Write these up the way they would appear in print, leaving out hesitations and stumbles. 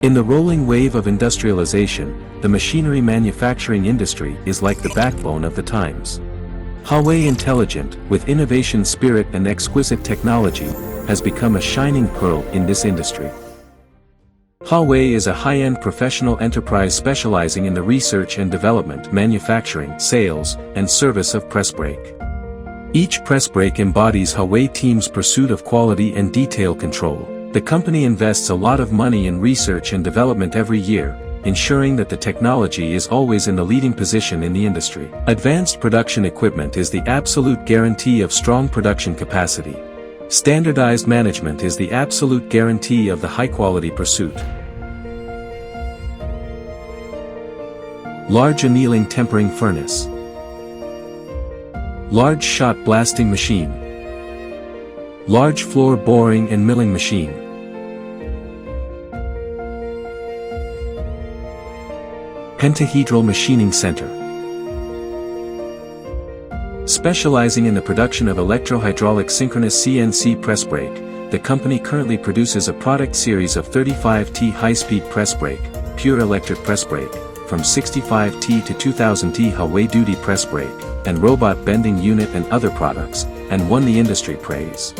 In the rolling wave of industrialization, the machinery manufacturing industry is like the backbone of the times. Hawei, intelligent, with innovation spirit and exquisite technology, has become a shining pearl in this industry. Hawei is a high-end professional enterprise specializing in the research and development, manufacturing, sales, and service of press brake. Each press brake embodies Hawei team's pursuit of quality and detail control. The company invests a lot of money in research and development every year, ensuring that the technology is always in the leading position in the industry. Advanced production equipment is the absolute guarantee of strong production capacity. Standardized management is the absolute guarantee of the high-quality pursuit. Large annealing tempering furnace. Large shot blasting machine. Large floor boring and milling machine. Pentahedral Machining Center. Specializing in the production of electro-hydraulic synchronous CNC press brake, the company currently produces a product series of 35T high-speed press brake, pure electric press brake, from 65T to 2000T Hawei duty press brake, and robot bending unit and other products, and won the industry praise.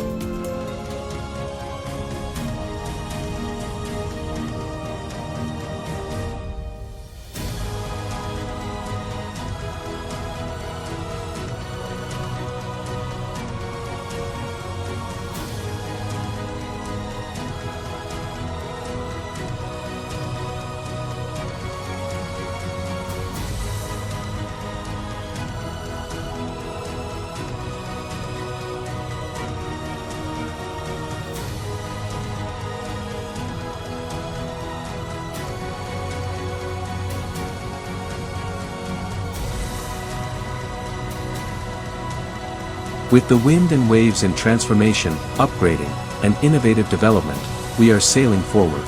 With the wind and waves in transformation, upgrading, and innovative development, we are sailing forward.